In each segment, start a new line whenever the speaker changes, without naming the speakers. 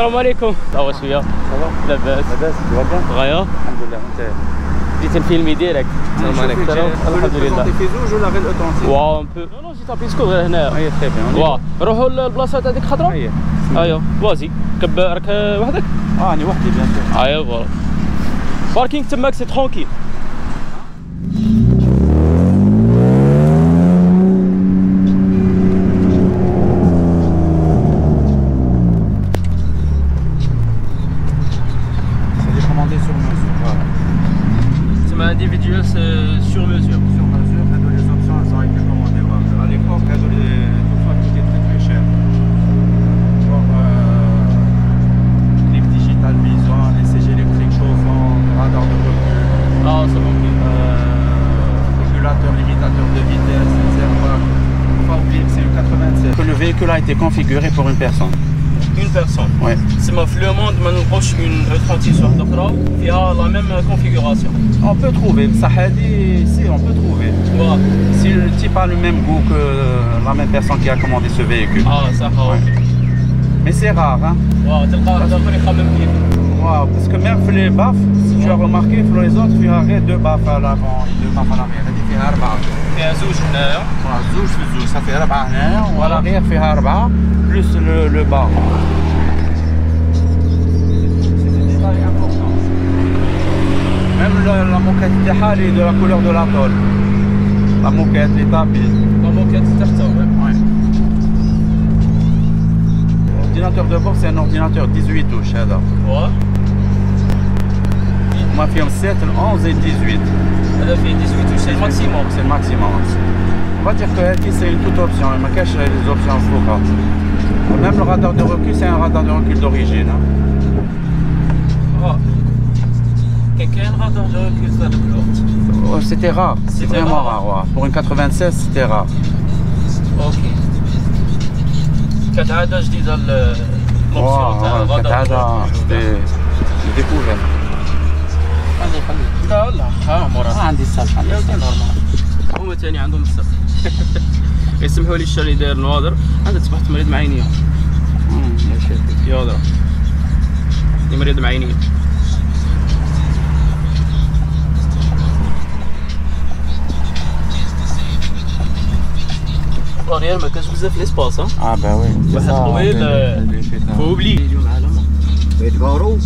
السلام عليكم. صافا شويه لاباس
لاباس
غايه
الحمد لله. انت
جيت نفيلمي ديريكت. السلام عليكم. الحمد لله.
في زوج ولا غير الاوتونتيك؟
واو ان بو نو جيت ابيسكو غير هنا.
هي تري بيان.
واه نروحوا للبلاصه تاع ديك الخضره. ايوا فوازي راك وحدك؟
راني وحدي بيان سور.
ايوا فوالا باركينغ تماك سي ترونكيل. Individuel, c'est sur mesure.
Sur mesure, les options elles ont été commandées. À l'époque, toutefois, tout est très cher. Genre, clip digital vision, les CG électriques chauffants, radar de recul.
Ah, c'est bon.
Régulateur, limitateur de vitesse, airbag. Il ne faut pas oublier que c'est une 87. Que le véhicule a été configuré pour une personne.
Une personne.
Oui.
C'est ma le monde, maintenant une 36 sur il y a la même configuration.
On peut trouver, ça si on peut trouver.
Ouais.
Si le type a le même goût que la même personne qui a commandé ce véhicule.
Ah, ça va.
Ouais. Mais c'est rare, hein.
Ouais,
Parce que même les baffes, si tu as remarqué, pour les autres, il y a deux baffes à l'avant et deux baffes à l'arrière. Il y a 4.
Il y a زوج هنايا.
زوج في زوج، ça fait 4 هنايا، و l'arrière فيها 4 plus le bas. Même la moquette تاعها est de la couleur de la tôle. La moquette, les tapis.
La moquette تحتها.
Ouais. L'ordinateur de bord c'est un ordinateur 18 touches هذا.
Ouais.
Moi فيهم 7, 11 et 18.
هذا فيه 18 touches, c'est le maximum.
C'est le maximum. On va dire que c'est une toute option, il me cache les options focales. Même le radar de recul, c'est un radar de recul d'origine. Hein.
Oh. Quel radar de recul ça de l'autre?
C'était rare, c'est vraiment rare. Ouais. Pour une 96, c'était rare.
Ok. كانت جديدة l'option تاع الرادار.
c'était découvert.
خلي لا ها مرة
عندي السالفة.
هما تاني عندهم السبب. يسمحوا لي الشاري داير نواظر. أنا تصبحت مريض معينية.
يا شيخ.
يا درا. مريض معينية. ريال ما كانش بزاف ليسباس ها.
bah oui.
واحد طويل. فو اوبلي. اليوم عالم.
يتقاروا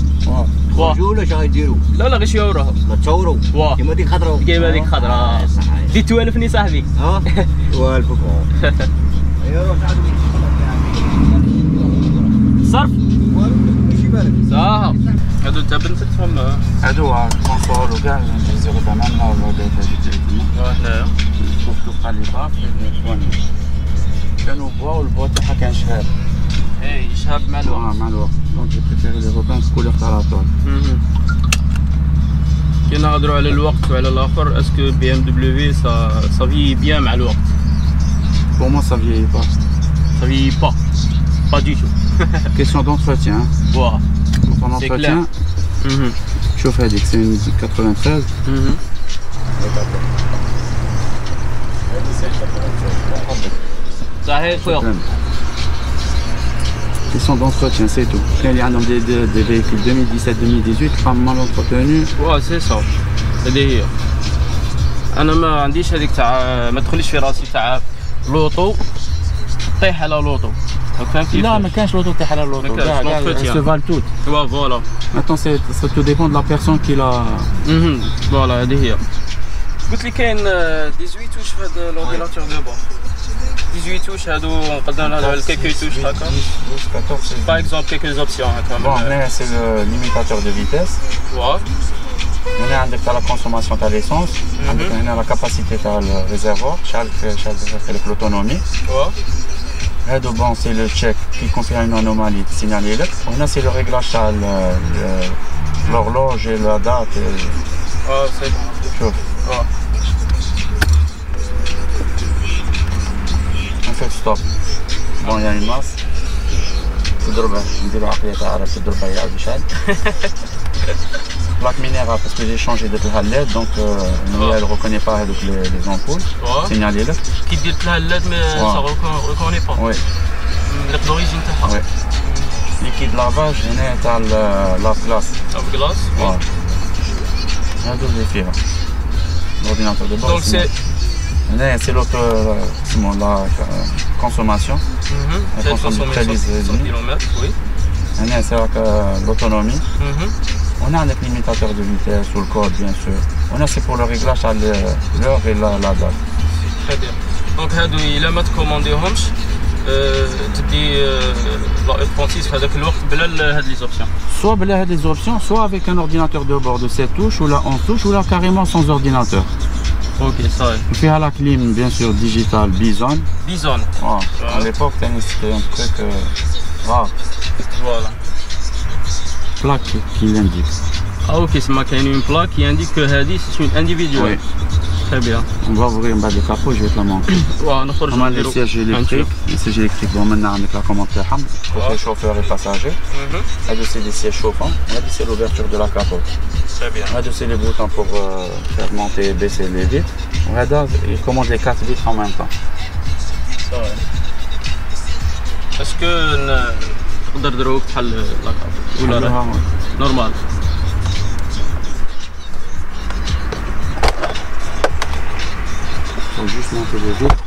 واه ولا شغال يديروا
لا غير شي وراها
ما تصوروا كيما ديك خضره
كيما ديك خضره دي توالفني صاحبي
ها توالفك ايوا روح تعال
صرف
ماشي بالك
صح هادو انت بنتك تفهم
هادو كونسول وكاع نجزو تماما الرودات هادي
هنايا
شوف تلقى لي باف كانوا بوا والبوا تاعها كان شهاب
اي شهاب مع الوقت
مع الوقت دونك جو بريفيري لي روبان كولور تاع لا طول
كي نهضروا على الوقت وعلى الاخر اسكو بي ام دبليو سا في بيان مع الوقت
pour moi ça vieillit pas
ça vieillit pas du tout
question d'entretien
voilà
ton entretien شوف هذيك c'est une 93
صحيح خويا
question d'entretien c'est tout quand il y a des véhicules 2017-2018 pas mal entretenus
ouais c'est ça هذه هي انا ما عنديش هذيك تاع ما تدخليش في راسي تاع لوطو طيح على لوطو فاهم كيف
لا ما كانش لوطو طيح على لوطو كاع se valent toutes
voilà
maintenant ça tout dépend de la personne qui l'a
voilà هذه هي قلت لي كاين 18 توش في هذا لورديناتور دو بور 18 توش هادو نقدروا نهضروا على كيكو توش هكا
14
باغ اكزومبل كيكو اوبسيون هكا
bon هنا c'est le limitateur de vitesse
واو
هنا عندك تاع لا كونسوماسيون تاع ليسونس عندك هنا لا كاباسيتي تاع الريزيرفوار شحال فيه لوتونومي
واو
هادو بون سي لو تشيك كي كونفير اون انومالي تسينالي لك وهنا سي لو ريغلاج تاع l'horloge et la date
سي
شوف on fait stop bon il y a une masse تضربها نديرو عقلية تاع عرف تضربها يعاود يشعل plaque minérale parce que j'ai changé de LED donc elle ne reconnaît pas les ampoules signalé là
qui dit la LED mais ça reconnaît pas
oui
l'origine تاعها
liquide lavage هنا تاع لاف كلاس.
لاف كلاس.
هادو اللي فيها l'ordinateur de bord.
Donc c'est
هنا c'est l'auto la consommation.
Elle consomme 100 km, oui.
هنا c'est l'autonomie. On a un limitateur de vitesse ou le code bien sûr. On a c'est pour le réglage à l'heure et la date.
Très bien. Donc هادو إلا ما تكومونديهمش تدي لا E36 في هذاك الوقت بلا هاد لي زوبسيون.
Soit بلا هاد les options, soit avec un ordinateur de bord de 7 touches, ou là en touche, ou là carrément sans ordinateur.
Ok, ça y est.
فيها la clim bien sûr digitale Bison.
Bison.
À l'époque c'était un truc rare.
Voilà.
Plaque qui l'indique.
Ah ok, c'est marqué une plaque qui indique que هذه c'est une individuelle.
Oui.
Très bien.
On va ouvrir un bas de capot, je vais te la montrer. On a les sièges électriques. Les sièges électriques, bon, maintenant avec la commande تاعهم. Côté chauffeur et passager. Là c'est des sièges chauffants. Là c'est l'ouverture de la capote.
Très bien.
Là c'est les boutons pour faire monter et baisser les vitres. Là il commande les 4 vitres en même temps.
Ça va. Est-ce que تقدر دروك بحال لا كابوت ولا نورمال؟
Faut juste monter les vitres.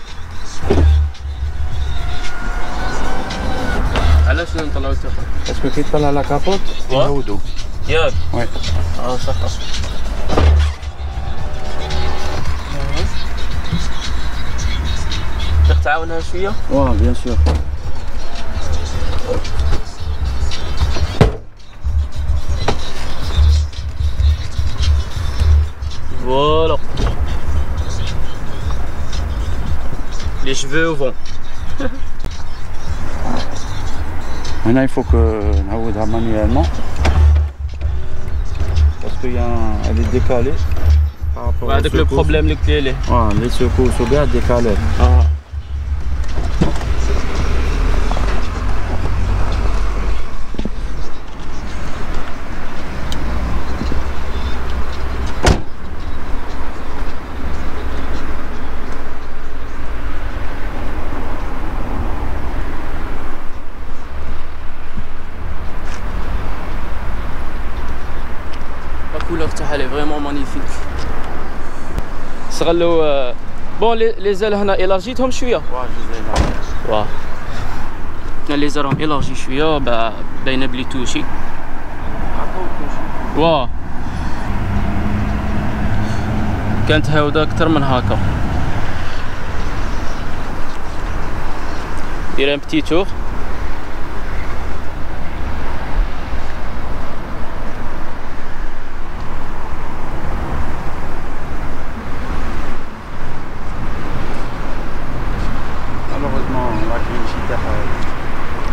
علاش نطلعو التخن؟
Parce que كي تطلع la capote يعودوا.
ياك؟
Ouais.
صح. تقدر تعاونها شوية؟
Ouais, bien sûr.
Voilà. Les cheveux au vent.
Maintenant il faut que نعودها manuellement. Parce qu'elle est décalée. Par rapport aux
avec le problème le clé.
Les secousses sont bien décalées.
Elle est vraiment magnifique. Bon, les ailes هنا élargيتهم شوية. واه. les ailes هم élargi شوية باينة بلي توشي. واه. كانت هاودة أكثر من هكا. دير un petit tour.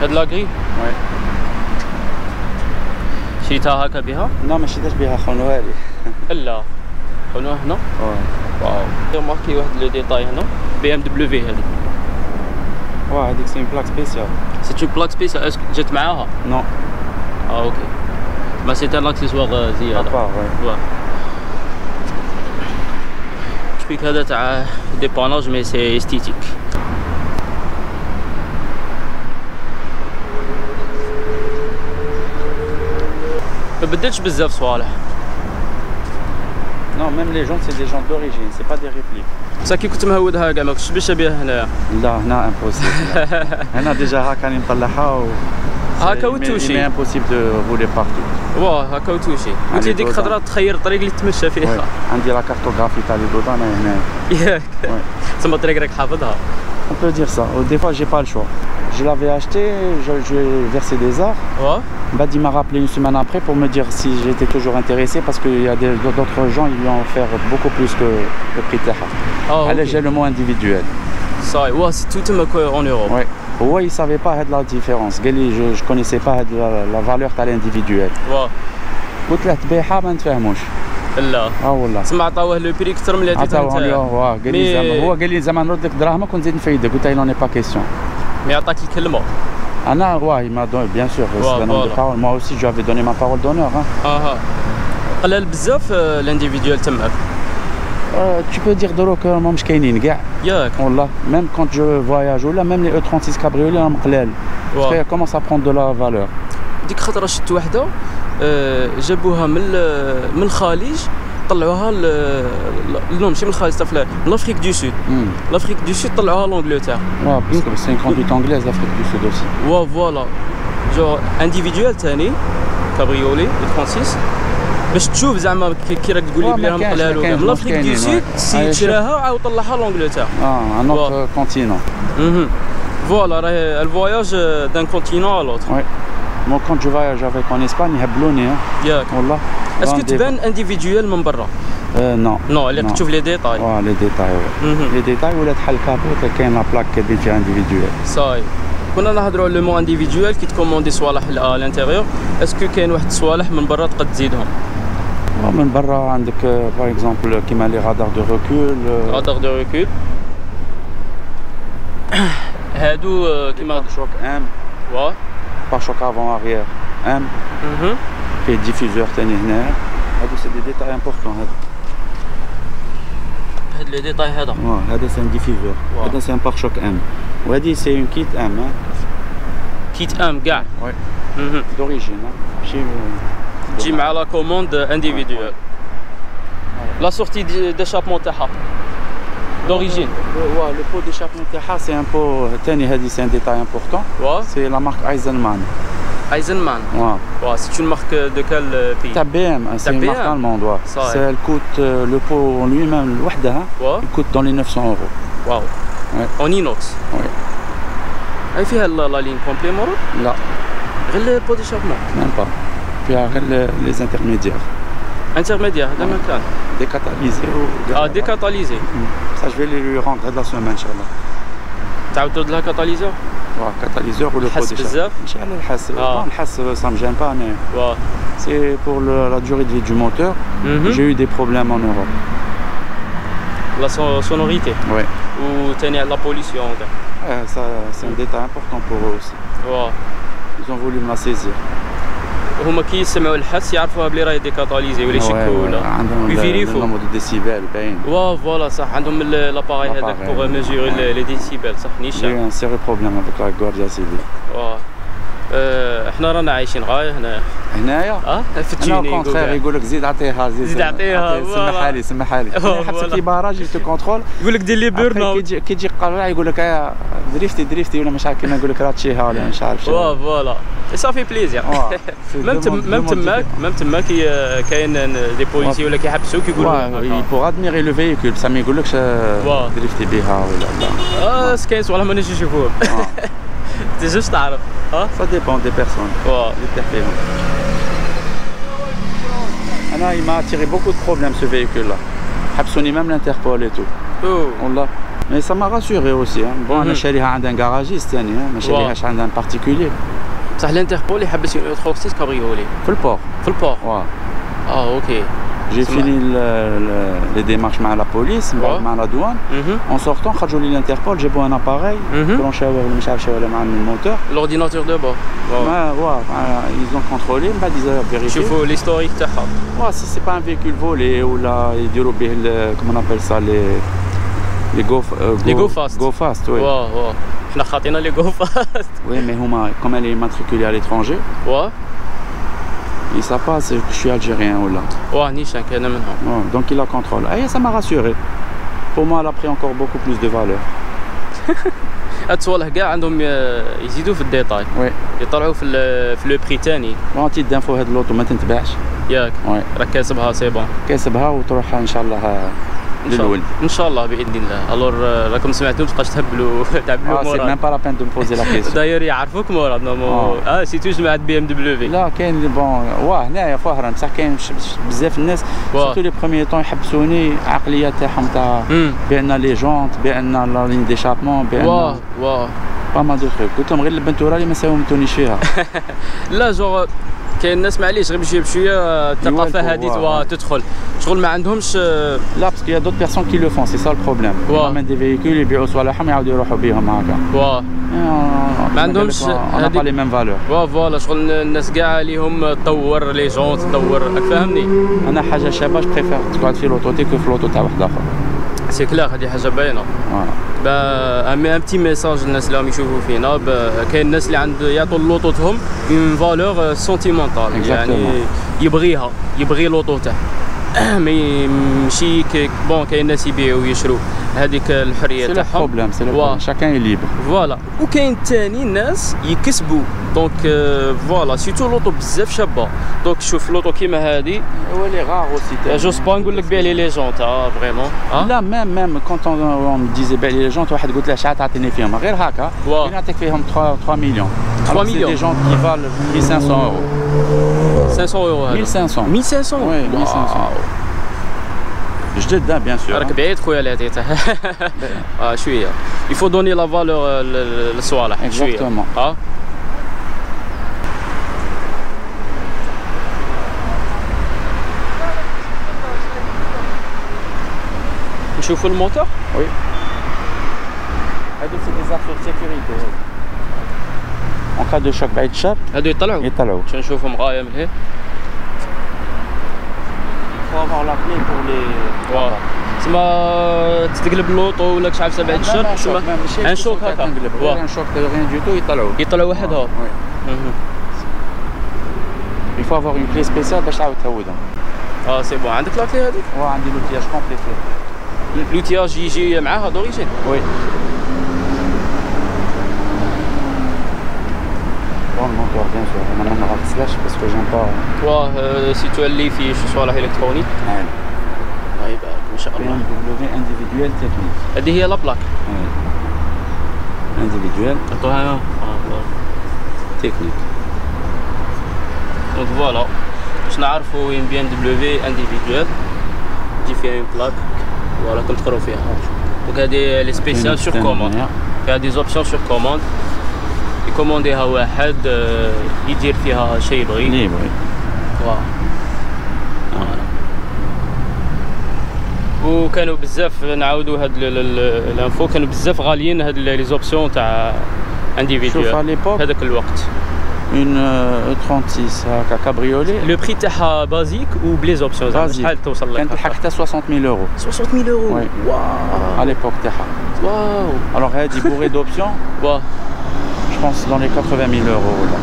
هاد لاكري؟
وي.
شريتها هكا بها؟
لا ما شريتهاش بها خونوها لي.
لا خونوها هنا؟ واو. ماركي واحد لو ديتاي هنا بي ام دبليو هادي.
واه هاديك سي اون بلاك سبيسيال.
سي اون بلاك سبيسيال اسكو جات معاها؟
نو.
اوكي. ما سي ان اكسسوار زيادة. واه. شبيك هذا تاع ديباناج مي سي استيتيك. ما بدلتش بزاف صوالح.
Non, même les jantes, c'est des jantes d'origine, c'est pas des répliques.
بصح كي كنت مهودها كاع ما كنتش باش بها هنايا.
لا هنا امبوسيبل. هنا ديجا هاكا راني مطلعها و
هاكا وتوشي.
مي امبوسيبل دو رولي بارتو.
واه هاكا وتوشي. انت ديك الخضره تخير الطريق اللي تمشى فيها.
عندي لا كارتوغرافي تاع لي دودان هنا.
ياك. تما الطريق راك حافظها.
On peut dire ça. Des fois, j'ai pas le choix. Je l'avais acheté, je lui ai versé des arts.
Ouais.
Bad il m'a rappelé une semaine après pour me dire si j'étais toujours intéressé parce qu'il y a d'autres gens ils lui ont offert beaucoup plus que le prix de
Ah,
Allez, j'ai le mot individuel.
Ça, ouais, c'est tout en Europe.
Ouais. Ouais, il savait pas la différence. Je connaissais pas la valeur de l'individuel.
Ouais.
قلت له تبيعها ما نتفاهموش.
لا.
والله.
سمع عطاوه لو بري اكثر من اللي عطيته انت.
قال لي زعما هو قال لي زعما نرد لك دراهمك ونزيد نفيدك قلت له نون با كيسيون.
مي عطاك الكلمه.
il m'a donné, bien sûr, c'est un homme de parole. Moi aussi, je lui avais donné ma parole d'honneur.
قلال بزاف l'individuel تماك.
Tu peux dire de que ما مش كاينين كاع.
ياك.
والله même quand je voyage ou là même les E36 cabriolet راهم قلال. Parce qu'elle commence à prendre de la valeur.
ديك الخطره شفت وحده جابوها من الخليج طلعوها non ماشي من الخليج من l'Afrique du Sud. L'Afrique du Sud طلعوها لانجلتير.
Ouais, parce que c'est une conduite anglaise l'Afrique du Sud aussi.
Ouais, voilà. Genre individuel ثاني كابريولي 36 باش تشوف زعما كي راك تقول لي بلي راهم طلعوا من l'Afrique du Sud السيد شراها وعاود طلعها لانجلتير.
Un autre continent.
Voilà, elle voyage d'un continent à l'autre.
Ouais. Moi quand je voyage avec en Espagne يهبلوني
ياك والله. Est-ce que تبان individuel من برا؟
Non.
Non, اللي تشوف لي ديتاي.
لي ديتاي. لي ديتاي ولا تحل كابوت كاين لا بلاك كدير فيها individuel.
صاي. كنا نهضروا على لو مو individuel كي تكوموندي صوالح على الانتيريور، اسكو كاين واحد الصوالح من برا تقد تزيدهم؟
من برا عندك باغ اكزومبل كيما لي رادار دو ريكول.
رادار دو ريكول. هادو كيما
شوك ام.
وا.
بار شوك افون اريير ام. فيه ديفيزور ثاني هنا. هادو سي دي ديتاي امبورطون
هاد لي ديتاي هذا.
هذا سي ان ديفيزور. هذا سي ان بار شوك ام. وهادي سي اون كيت ام.
كيت ام كاع.
وي. دوريجين ماشي
تجي مع لا كوموند انديفيدوال. لا سورتي ديشابمون تاعها d'origine.
Le pot d'échappement تاعها c'est un pot ثاني هذه c'est un détail important. C'est la marque Eisenman.
Eisenman. C'est une marque de quel pays?
تاع BM, c'est une marque allemande. Elle coûte le pot en lui-même لوحدها il coûte dans les 900 €.
واو. En inox.
Oui.
هاي فيها لا لين كومبلي مرور؟
لا.
غير لي بو ديشابمون.
Même pas. فيها غير les intermédiaires.
Intermédiaire, هذا ما كان.
Décatalysé.
Décatalysé.
Ça je vais lui rendre de la semaine inchallah.
تعاودوا لها كاتاليزور؟
catalyseur ou le pot d'échappement. Inch'Allah الحس. الحس ça me gêne pas mais c'est pour la durée de vie du moteur. J'ai eu des problèmes en Europe.
La sonorité.
Oui.
Ou tenir la pollution.
Ça c'est un détail important pour eux aussi. Ils ont voulu me la saisir.
هما كي يسمعوا الحس يعرفوها بلي راهي ديكاتاليزي ولا يشكوا ولا
يفيريفو عندهم الديسيبل باين.
فوالا صح عندهم لاباري هذاك بوغ ميزوري لي ديسيبل صح نيشان.
جي ان سيري بروبليم افيك لا غورديا سيفيل.
احنا رانا عايشين غايه
هنايا
في التشيني
كونترير يقول لك زيد عطيها
زيد عطيها
سمحها لي سمحها لي حبسك في باراج يجي كونترول
يقول لك دير لي بيرن اوت
كي تجي قرع يقول لك دريفتي ولا مش عارف كيما يقول لك راه تشيها ولا مش عارف شنو.
فوالا صافي بليزير. ميم تما كاين دي بوليسي ولا كيحبسوك يقولوا
بوغ ادميري لو فيكول بصح ما يقولكش دريفتي بها ولا لا.
كاين صوالح مانيش نشوفوهم. انت جوج تعرف
ça dépend des personnes اللي ترتاح فيهم. انا il m'a attiré beaucoup de problèmes ce véhicule là. حبسوني même l'Interpol et tout. والله mais ça m'a rassuré aussi. Bon انا شاريها عند ان garagiste ثاني ما شاريهاش عند ان particulier.
بصح الانتربول يحبس يوتروكسيس كابريولي
في البور.
في البور.
اوكي. J'ai fini les démarches مع la police مع la douane. En sortant خرجوا لي الانتربول جابوا ان اباري برونشاو ولا مش عارف شو مع الموتور.
L'ordinateur de bord.
Ils ont contrôlé من بعد ils ont vérifié.
شوفوا l'historique تاعها.
Si c'est pas un véhicule volé ولا يديروا به comment on appelle ça les go fast. Oui.
احنا خاطينا لي جو فاست.
Oui mais هما comme elle est immatriculée à l'étranger. Ils savent pas que je suis algérien ou là.
نيشان كاين منهم.
Donc il la contrôle. Ça m'a rassuré. Pour moi elle a pris encore beaucoup plus de valeur.
هاد الصوالح كاع عندهم يزيدوا في الديتاي. يطلعوا في لو بري تاني.
بونتي دانفو هاد اللوطو ما تنتباعش.
ياك. راك كاسبها سي بون.
كاسبها وتروح ان شاء الله للولد.
ان شاء الله باذن الله. الور راكم سمعتوا متبقاش تهبلوا تعبلوا مراد.
سي ميم با لا بين دو بوزي لا كيسيون.
داير يعرفوك مراد نورمالمون. سيتو جماعه بي ام دبليو.
لا كاين بون هنايا فهران بصح كاين بزاف الناس سورتو لي بروميي طون يحبسوني عقليه تاعهم تاع بان لي جونت بان لا لين ديشابمون بان با ما دو تروك. قلت لهم غير البنتوره اللي ما ساومتونيش فيها.
لا جوغ كاين الناس معليش غير بشويه بشويه الثقافه هذه تدخل شغل ما عندهمش.
لا باسكو يا دوت بيرسون كي لو فون سي سا البروبليم. من دي فيكول يبيعوا صوالحهم يعاودوا يروحوا بهم هكا. ما
عندهمش
انا با لي ميم فالور.
فوالا شغل الناس كاع ليهم تطور لي جونت تطور راك فاهمني.
انا حاجه شابه بريفير تقعد في لوطو تي كو في لوطو تاع واحد اخر.
سي كلير هذه حاجه باينه. ان بتي ميساج للناس اللي راهم يشوفوا فينا، كاين الناس اللي يعطوا لوطوتهم اون فالور سونتيمونتال، يعني يبغي لوطو تاعه. ماشي بون كاين ناس يبيعوا ويشروا، هذيك الحريه تاعهم.
سي بروبليم، سي بروبليم، شاكان ليبر.
فوالا. وكاين ثاني الناس يكسبوا، دونك فوالا سيتو لوطو بزاف شابه. دونك شوف لوطو كيما هذه
هو لي غار اوسي.
جوز با نقول لك بيع لي لي جونت فريمون.
لا ميم كونت اون ديزي بيع لي جونت، واحد قلت له شحال تعطيني فيهم غير هكا، نعطيك فيهم 3 مليون.
3 مليون.
دي جونت كي فال 1500 اورو.
500 اورو هذا.
1500.
1500.
وي 1500. جدد بيان سور.
راك بعيد خويا اللي عطيته. شويه. يفو دوني لا فالور للصوالح شويه. نشوفوا الموتور.
وي. هادو سي دي زافير سيكوريتي. اون كا دو شوك بعيد الشر.
هادو يطلعوا. باش نشوفهم غايه من هنا.
faut avoir la clé pour les.
Voilà. تسمى تتقلب اللوطو ولا كش عارف بعد الشر تسمى ان شوك هكا.
ان شوك ريان دو تو
يطلعوا واحد هو.
il faut avoir une clé spéciale باش تعاود تهودهم.
سي بون. عندك لا كلي هذيك؟
عندي لوتياج كومبليت.
لوتياج يجي معاها دوريجين؟
وي. le moteur bien sûr, انا ما غنغسلاش باسكو جيم با.
سي تولي فيه شي صوالح الكترونيك. الله يبارك ما شاء الله.
BMW individuel technique.
هذه هي لا بلاك.
individuel.
عطوها
technique.
دونك فوالا باش نعرفوا وين بي ام دبليو individuel تجي فيها اون بلاك. فوالا كنت تقراو فيها. دونك هذه لي سبيسيال سور كوموند. فيها دي زوبسيون سور كوموند. يكومونديها واحد يدير فيها شيء يبغي.
ليبري.
فوالا. وكانوا بزاف نعاودوا هاد الانفو، كانوا بزاف غاليين هاد لي زوبسيون تاع انديفيدوال هذاك الوقت.
اون 36 هكا كابريولي.
لو بري تاعها بازيك وبلي زوبسيون شحال توصل لك؟
كانت تلحق حتى 60000 اورو.
60000 اورو.
واو. على ليبوك تاعها.
واو.
الوغ هادي بوغي دوبسيون.
واو.
Je pense dans les 80 000 euros là.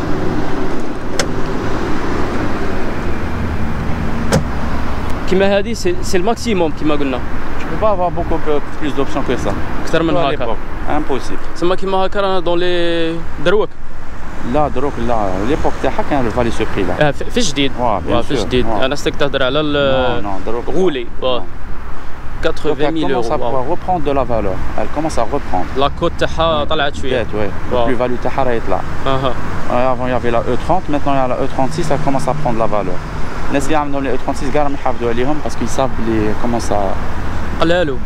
كيما هذه سي الماكسيموم كيما قلنا.
Tu peux pas avoir beaucoup plus d'options que ça.
أكثر من هكا.
Impossible.
تسمى كيما هكا رانا دون لي دروك.
لا دروك لا، ليبوك تاعها كان الفالي سو بري لا.
في الجديد. في الجديد. انا استك تهضر على غولي. 80 000 euros.
Ça va reprendre de la valeur. Elle commence à reprendre.
La cote تاعها طلعت شويه.
Le plus-value تاعها راه يطلع. Avant il y avait la E30, maintenant il y a la E36, ça commence à prendre la valeur. الناس اللي عندهم لي E36 كاع راهم يحافظوا عليهم باسكو يصاب لي كومونس قلالو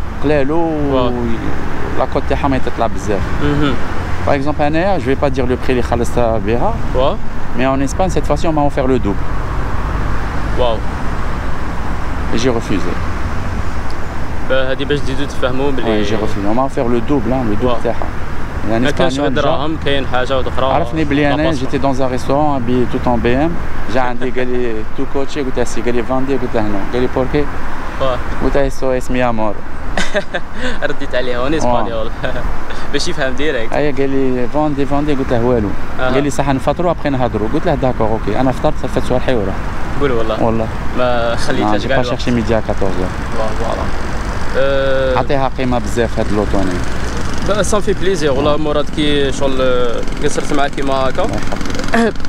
لا كوت تاعها تطلع بزاف. Par exemple انايا je vais pas dire le prix اللي خلصتها بها. Mais en Espagne cette fois-ci on m'a offert le double.
Waouh.
Et j'ai refusé.
هذه باش تزيدوا تفهموا بلي.
جي ريفوزي. On m'a offert le double, le double تاعها.
يعني ما كانش غير دراهم، كاين حاجه اخرى.
عرفني بلي انا جيتي دون ان ريستورون ابي توت اون بي ام، جا عندي قال لي تو كوتشي، قلت له سي، قال لي فاندي، قلت له هنا، قال لي بوركي، قلت له سو اسمي امور.
رديت عليه اون اسبانيول باش يفهم ديريكت.
ايا قال لي فاندي، قلت له والو. قال لي صح نفطروا ابخي نهضروا، قلت له داكور اوكي. انا فطرت صفت صباحي ورحت.
قول والله ما خليتهاش كاع.
با شيرشي ميديا 14 فوالا. عطيها قيمه بزاف هاد اللوطوني.
سان في بليزير والله مراد كي شغل قصرت معاك كيما هكا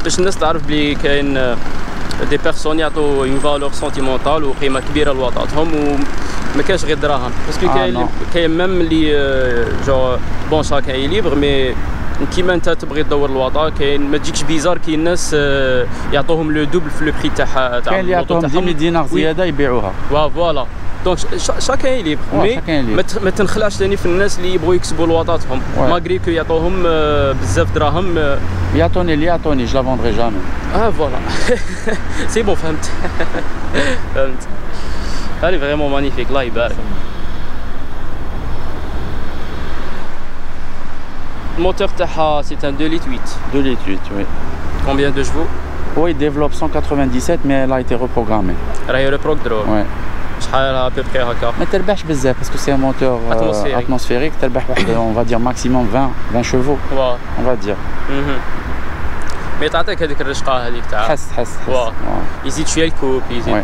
باش الناس تعرف بلي كاين دي بيرسون يعطوا اون فالور سونتيمونتال وقيمه كبيره لوطاتهم وما كاينش غير دراهم باسكو كاين ميم اللي جو بون شاكا اي ليبر مي كيما انت تبغي تدور الوطا كاين ما تجيكش بيزار كاين الناس يعطوهم لو دوبل في لو بري تاع
كاين اللي يعطوهم 10 دينار زياده يبيعوها
فوالا دونك شاكا اي ليبر مي ما تنخلعش ثاني في الناس اللي يبغوا يكسبوا لوطاتهم ماغري كو يعطوهم بزاف دراهم
يعطوني اللي يعطوني جو لا فوندري جامي
فوالا سي بون فهمت هذه فريمون مانيفيك الله يبارك. Le moteur تاعها c'est un 2 litres 8.
2 litres 8, oui.
Combien de chevaux?
Oui, il développe 197 mais elle a été reprogrammée.
راهي ريبروغرامي.
Ouais.
شحال à peu près هكا؟
ما تربحش بزاف باسكو سي موتور اتموسفيريك تربح واحد اون فا دير ماكسيموم 20 شوفو اون فا دير
مي تعطيك هذيك الرشقه هذيك تاع
حس
يزيد شويه الكوب يزيد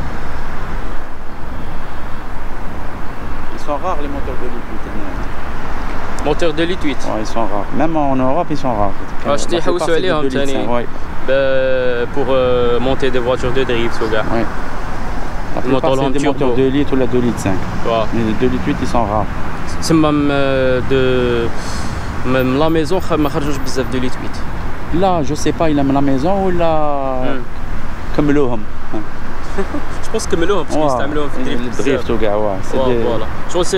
ils sont rares les moteurs de litre 8
موتور دو ليت 8
ils sont rares même en Europe ils sont rares
واش تيحوسوا عليهم ثاني pour monter des voitures de drift وكاع
La plupart c'est des moteurs 2 litres ou la 2 litres 5. Mais les 2 litres 8 ils sont rares.
Même la maison ما خرجوش بزاف 2 litres 8.
Là je sais pas il aime la maison ou la كملوهم.
Je pense كملوهم parce qu'ils يستعملوهم في
الدريفت وكاع
voilà. Je pense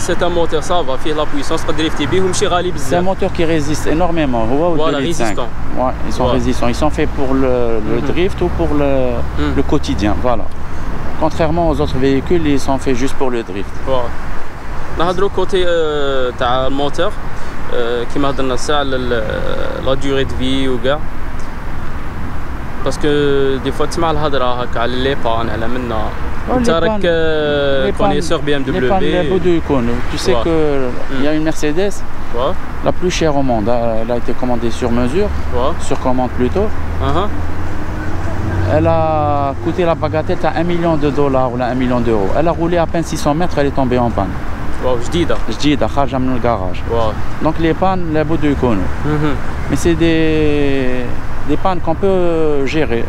c'est un moteur ça va فيه la puissance تقدر دريفتي بيه وماشي غالي بزاف.
C'est un moteur qui résiste énormément. هو 2 litres 5. Ouais, ils sont résistants. Ils sont faits pour le drift ou pour le quotidien. Voilà. Contrairement aux autres véhicules, ils sont faits juste pour le drift.
نهضروا كوتي تاع الموتور كيما هضرنا الساعه على لا دوري دو في وكاع باسكو دي فوا تسمع الهضره هكا على لي بان على منا انت راك كونيسور بي ام دبليو
بي لابد يكونوا tu sais que il y a une Mercedes la plus chère au monde elle a été commandée sur mesure sur commande plutôt elle a coûté la bagatelle à $1 million ou là $1 million. Elle a roulé à peine 600 mètres, elle est tombée en panne.
Wow,
جديدة خارجة من الجراج. Donc les pannes لابد يكونوا. Mais c'est des pannes qu'on peut gérer.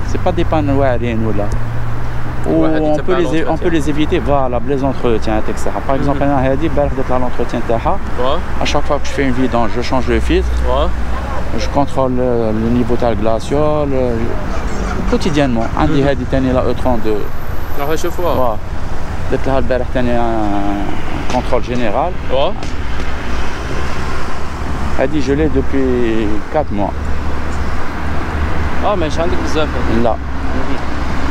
C'est pas des pannes واعرين ولا. On peut les éviter voilà les entretiens etc. Par exemple أنا هذه البارح درت لها l'entretien تاعها. À chaque fois que je fais une vidange, je change le filtre. Je contrôle le niveau de la glaciole quotidiennement. عندي هذه ثاني لا E32.
راح نشوفوها.
درت لها البارح ثاني contrôle général. هذه je l'ai depuis 4 mois.
ماشي عندك بزاف.
لا.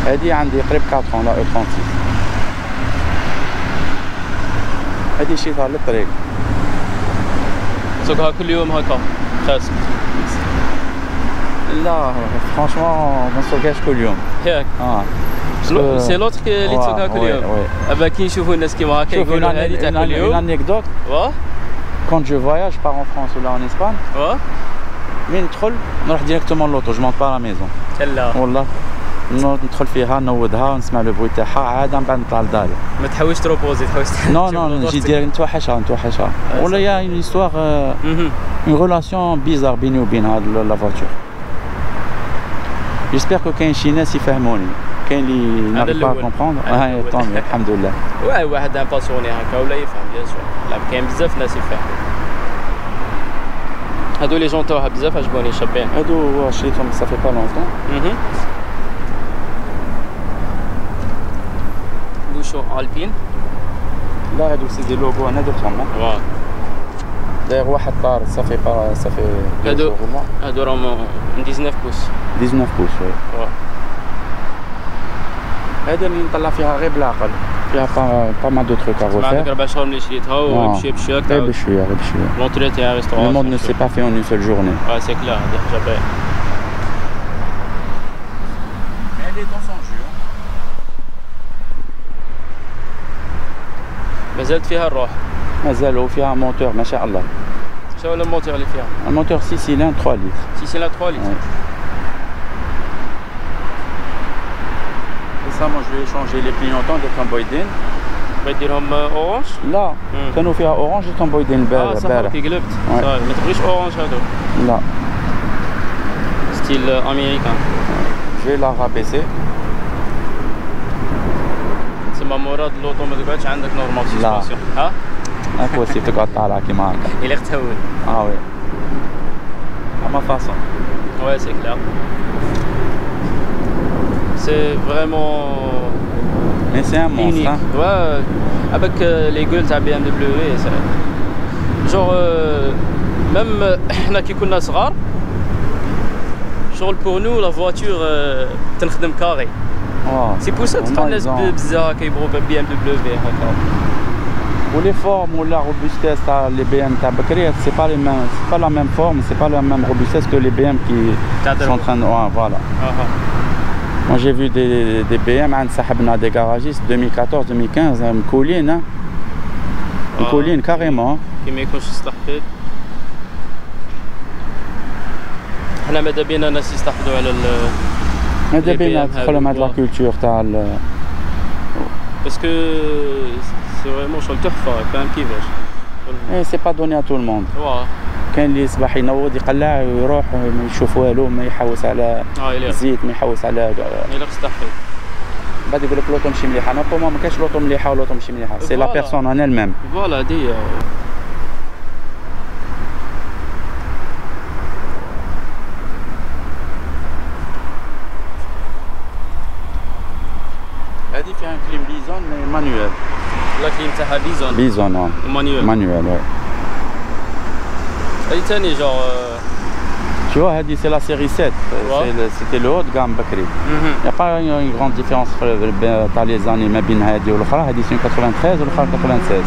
هذه عندي قريب 4 ans لا E36. هذه شيتها للطريق.
تسوقها كل يوم هكا خاصك.
لا فرانشمون ما نسوقهاش كل يوم.
ياك. سي لوتر اللي تسوقها كل يوم. ابا كي نشوفوا الناس كيما هكا يقولوا هذه تاع كل يوم.
Une anecdote. Quand je voyage, je pars en France ou là en Espagne. مين ندخل نروح ديريكتومون لوطو جو مونت با لا ميزون.
لا.
والله. ندخل فيها نودها ونسمع لو بروي تاعها عاد من بعد نطلع للدار.
ما تحوش تروبوزي تحوش.
نو نجي ديريكت نتوحشها. ولا يا اون هيستوار اون ريلاسيون بيزار بيني وبين هاد لا فواتور. جيسبيغ كو كاين شي ناس يفهموني. كاين اللي نعرف با كومبروندر طون الحمد لله.
واحد امباسيوني هكا ولا يفهم بيان سور. لا كاين بزاف ناس يفهموا. هادو لي جون تاعها بزاف عجبوني شابين.
هادو شريتهم صافي با لونطون.
بوشو البين.
لا هادو سي دي لوغو انا درتهم. داير واحد طار صافي
هادو راهم 19 بوس
19 بوس هذا اللي نطلع فيها غير بالعقل فيها با ما دو تروك ا ريفير
عندك 4 شهور اللي شريتها ومشي بشويه
غير بشويه
لونطري تاع ريستورون
le monde ne s'est pas fait en une seule journée
سي كلير هذه حاجه باينه
mais elle est dans son jus
مازالت فيها الروح
مازال وفيها موتور ما شاء الله
شنو هو الموتور اللي فيها
الموتور 6 cylindres 3 litres
6 cylindres 3 litres
et ça moi je vais changer les clignotants de Camboydin
بديرهم اورانج
لا كانوا فيها اورانج وكامبويدين البارح
صافي كي قلبت صافي ما تبغيش اورانج هذوك
لا
ستيل امريكان
je vais la rabaisser
تسمى مراد اللوطو ما تقعدش عندك نورمال سسبونسيون ها
impossible تقعد طالعه كيما هكا
الى تهون
وي à ma façon
ouais c'est clair c'est vraiment
mais c'est un monstre hein?
Ouais avec les gueules تاع BMW genre même حنا كي كنا صغار شغل pour nous la voiture تنخدم كاري c'est pour ça تلقى الناس بزاف كيبغوا BMW هكا
ou les formes ou la robustesse les BM تاع بكري c'est pas la même forme c'est pas la même robustesse que les BM qui sont en train de voilà Moi j'ai vu des BM عند صاحبنا des garagistes 2014-2015 مكولين مكولين كاريمون
كي ما يكونش يستحفظ. حنا ماذا بينا ناس يستحفظوا على
ماذا بينا ندخلوا مع لا كولتور تاع
باسكو سي فريمون شغل تحفه فاهم كيفاش.
اي سي با دوني ا تو الموند. كاين اللي يصبح ينوض يقلع ويروح ما يشوف والو ما يحوس على الزيت ما يحوس على
الا تستحفظ
بعد يقول لك لوطو ماشي مليحه. انا بور ما كاينش لوطو مليحه ولوطو ماشي مليحه سي لا بيرسون ان الميم.
فوالا هادي
هادي فيها كليم بيزون مي مانيوال.
لا كليم تاعها بيزون.
بيزون
مانيوال.
مانيوال وي.
هادي ثاني جور
Tu vois, c'est la série 7, c'était le haut de gamme Bakri. Il n'y a pas une grande différence dans les années, mais bien Hadi ou l'autre, Hadi c'est une 93 ou l'autre 96.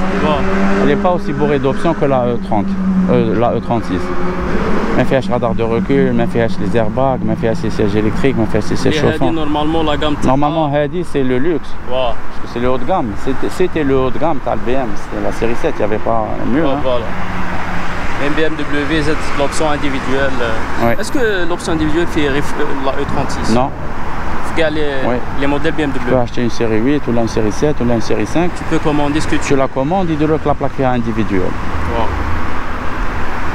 Elle n'est pas aussi bourrée d'options que la E30, la E36. Mais fait radar de recul, mais fait les airbags, mais fait les sièges électriques, mais fait les sièges chauffants.
Normalement la gamme.
Normalement Hadi c'est le luxe. Parce que c'est le haut de gamme. C'était le haut de gamme, t'as le BM, c'était la série 7, il n'y avait pas mieux.
Voilà. Même BMW, c'est l'option individuelle.
Oui.
Est-ce que l'option individuelle fait la E36?
Non.
Les modèles BMW.
Tu peux acheter une série 8 ou là une série 7 ou là une série 5.
Tu peux commander ce que tu
la commandes, il dirait que la plaque est individuelle.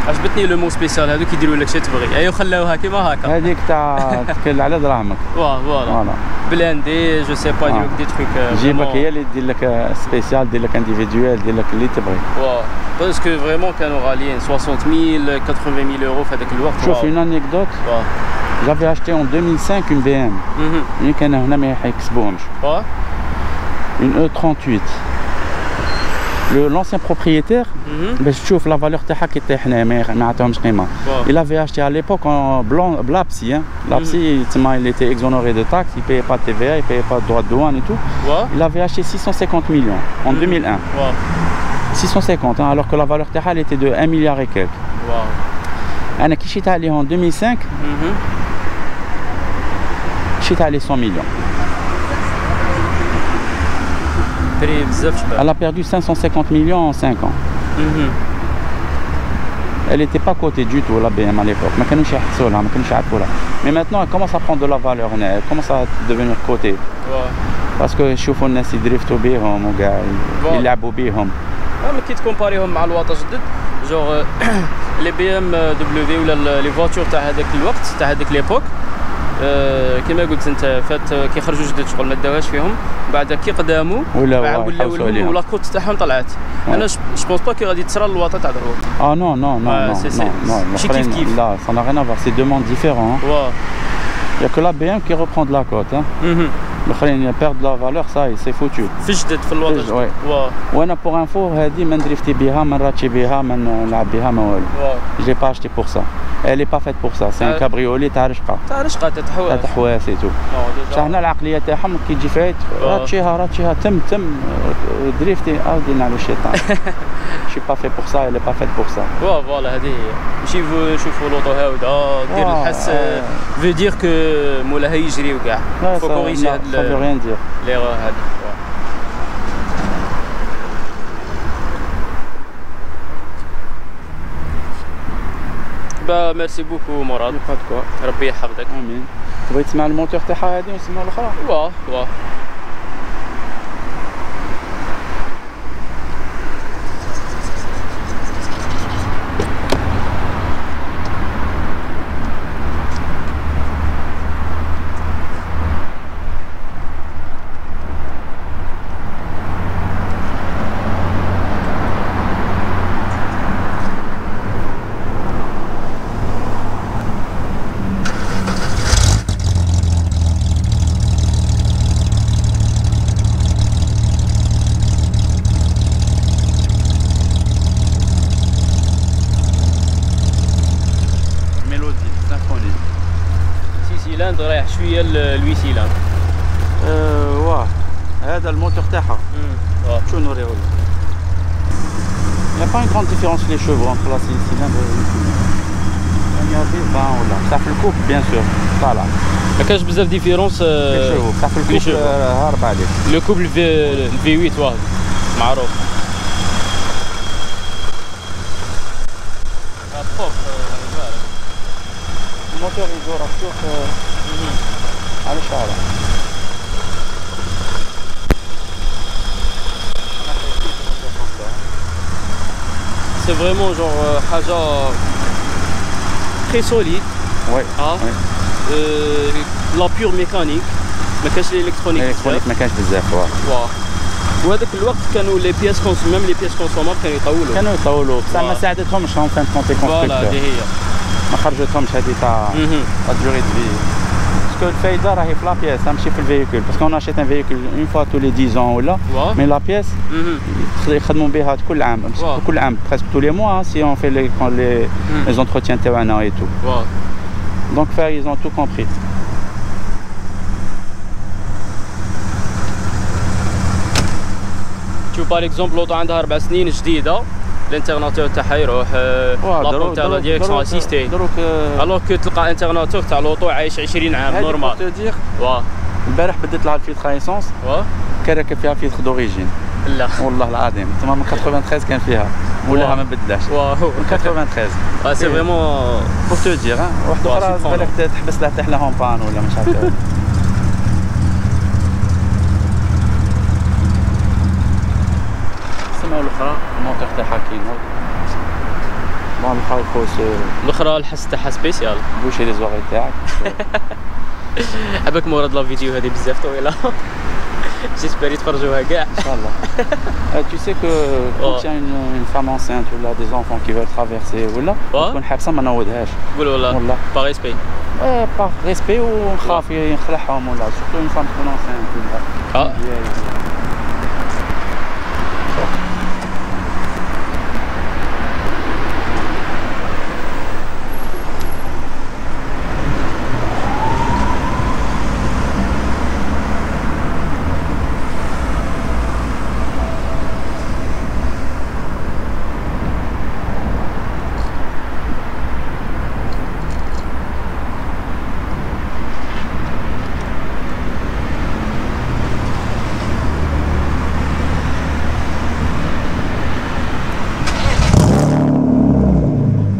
عجبتني لو مو سبيسيال هذوك يديروا لك شي تبغي ايوا خلاوها كيما هكا
هذيك تاع تكل على دراهمك
فوالا بلاندي جو سي با يديروك دي تروك
جيبك هي اللي دير لك سبيسيال دير لك انديفيدويل دير لك اللي تبغي
باسكو فريمون كانوا غاليين 60000 80000 يورو في هذاك الوقت.
شوف une anecdote j'avais acheté en 2005 une BM اللي كانوا هنا ما يحسبوهمش une E38. L'ancien propriétaire, je trouve la valeur il avait acheté à l'époque en blanc, Blapsi. Blapsi, il était exonéré de taxes, il ne payait pas de TVA, il ne payait pas de droits de douane et tout. Il avait acheté 650 millions en 2001. 650, alors que la valeur elle était de 1 milliard et quelques. Qui suis allé en 2005, je suis allé 100 millions. Elle a perdu 550 millions en 5 ans. Elle n'était pas cotée du tout, la BM à l'époque. Mais maintenant, elle commence à prendre de la valeur. Elle commence à devenir cotée. Parce que je trouve qu'ils driftent بيهم يلعبوا بيهم.
mais كي تكومباريهم مع الواطة جدد جور لي بي ام دبليو ولا لي فواتور تاع هذاك الوقت تاع هذيك ليبوك كما قلت انت فات كي خرجوا جدد شغل ما داوهاش فيهم بعد كي قداموا ولاو ولا الكوت تاعهم طلعت. انا جو بونس با كي غادي تصرى الواطه تاع دروك.
نو نو نو
ماشي كيف كيف.
لا ça n'a rien à voir, c'est deux mondes différents. Il y a que la BM qui reprend de la cote. الاخرين perdent de la valeur, ça c'est foutu.
في جدد في الوضع.
وانا بور انفو هذه ما ندريفتي بها ما نراتشي بها ما نلعب بها ما والو. Je l'ai pas acheté pour ça. Elle est pas faite pour ça, c'est un cabriolet تاع رشقه.
تاع رشقه تاع
تحواس سي تو. حنا العقليه تاعهم كي تجي فايت راتشيها تم دريفتي دينا على الشيطان. Je suis pas fait pour ça, elle est pas faite pour ça.
فوالا هذه ماشي يشوفوا لوطو هاوده دير الحس veut dire que مولاها يجري وكاع. faut corriger هاد
ça veut rien dire.
l'erreur هذه. با ميرسي بوكو مراد. ربي يحفظك.
امين. تبغي تسمع الموتور تاعها هذه ونسمعوا الاخرى؟
واه رايح شويه الوي سيلان.
واه هذا الموتور تاعها. شو نوريه لك؟ Il n'y a pas une grande différence les chevaux entre la 6 cylindres et le 8 cylindres. مانيور في 20 ولا بصح في الكوب بيان سور طالع.
ما كانش بزاف ديفيرونس
بصح في الكوب هارب عليه.
لو كوب الفي 8 واحد معروف.
الموتور يدور السوق على الشارع.
C'est vraiment genre حاجة très solide.
Oui.
لا بيور ميكانيك ما كانش الالكترونيك.
الالكترونيك ما كانش بزاف واه.
وهذاك الوقت كانوا لي بياس ميم لي بياس كونسومابل كانوا يطولوا.
بصح ما ساعدتهمش هم فان كونتي كونستركتور.
فوالا هذه هي.
ما خرجتهمش هذه تاع دوري دو باسكو الفايده راهي في لا بياس ماشي في الفييكول باسكو اون اشيت ان فييكول اون فوا تو لي 10 ans ولا مي لا بياس يخدموا بها كل عام كل عام بريسك تو لي موا سي اون في لي زونتروتيان تاعنا اي تو دونك فا ils ont tout compris.
شوف باغ اكزومبل لوطو عندها 4 سنين جديده الانترناتور تاعها يروح لابون تاع لا ديريكسيون اسيستي الوغ كو تلقى انترناتور تاع لوطو عايش 20 عام نورمال.
واه البارح بديت لها الفيلتر ايسونس كان راكب فيها فيلتر دوريجين.
لا
والله العظيم تما من 93 كان فيها ولاها ما بدلاش.
واو
من 93
سي فريمون
بور تو دير واحد اخرى بالك تحبس لها تحت لها هوم بان ولا مش عارف. السماء الاخرى الموتور تاعها كينو بون بقاو يخوص
الاخرى الحس تاعها سبيسيال
بوشي لي زوغي تاعك.
عباك مورد لا فيديو هذه بزاف طويله جيسبر يتفرجوها كاع
ان شاء الله. Tu sais que quand il y a une femme enceinte ou là des enfants qui veulent traverser ولا تكون حابسه ما نودهاش.
قول والله با ريسبي.
با ريسبي ونخاف يخلعهم ولا سورتو une femme تكون enceinte ولا.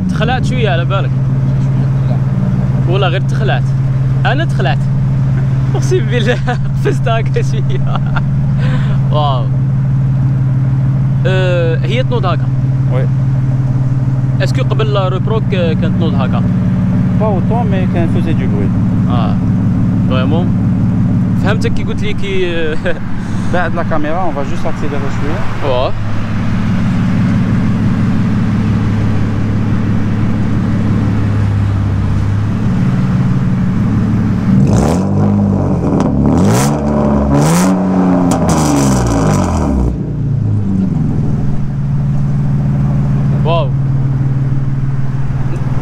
تخلعت شويه على بالك والله غير تخلعت انا تخلعت اقسم بالله قفزت هكا شويه. واو هي تنوض هكا.
وي
اسكو قبل روبروك كانت تنوض هكا
با اوتون مي كان فوزي دو بروي.
فريمون فهمتك كي قلت لي كي
بعد لا كاميرا اون فا جوست اكسيليري شويه.
واه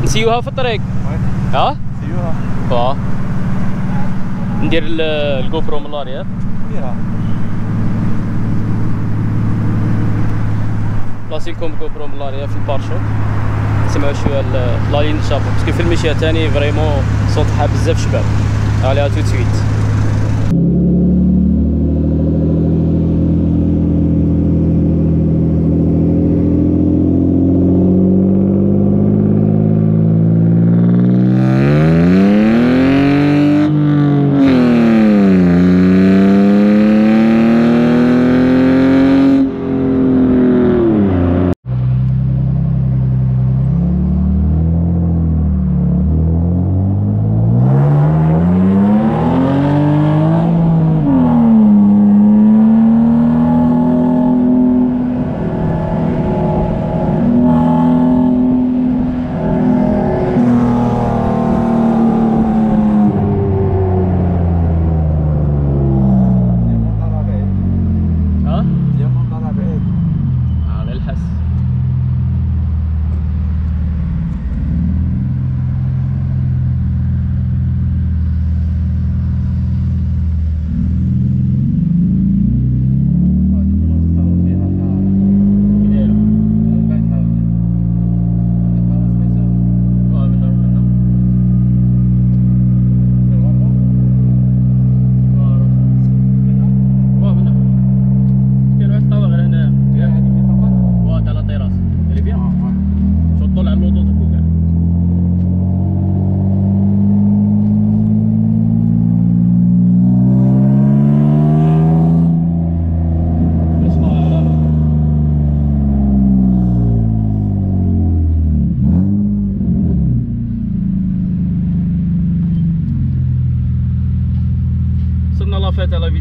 نسيوها في الطريق. ها؟ نسيوها. ندير الجوبرو من الاريير.
ديرها.
بلاصيلكم الجوبرو من الاريير في البارشوك. نسمعوا شويه لا لين شابو باسكو في المشيه تاني فريمون صوت تاعها بزاف شباب. عليها تو سويت.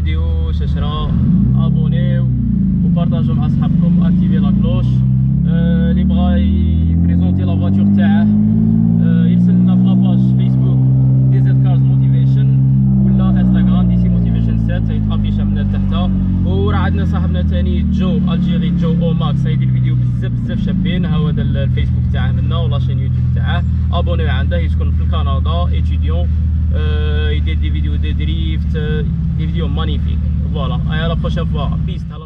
الفيديو شاشره ابونيو وبارطاجوا مع صحابكم اكتيفي لا كلوش. اللي بغا يبريزونتي لا فواتور تاعه يرسل لنا في لاباج فيسبوك دي زد كارز موتيفيشن ولا انستغرام دي سي موتيفيشن 7 يتافيشا من تحت. وراه عندنا صاحبنا ثاني جو الجيري جو او ماكس يدير فيديو بزاف شابين. ها هو هذا الفيسبوك تاعه منا ولا شين يوتيوب تاعه ابونيو عنده. يسكن في كندا ايتيديون يدير دي فيديو دي دريفت دي فيديو مانيفيك. فوالا à la prochaine fois. Peace.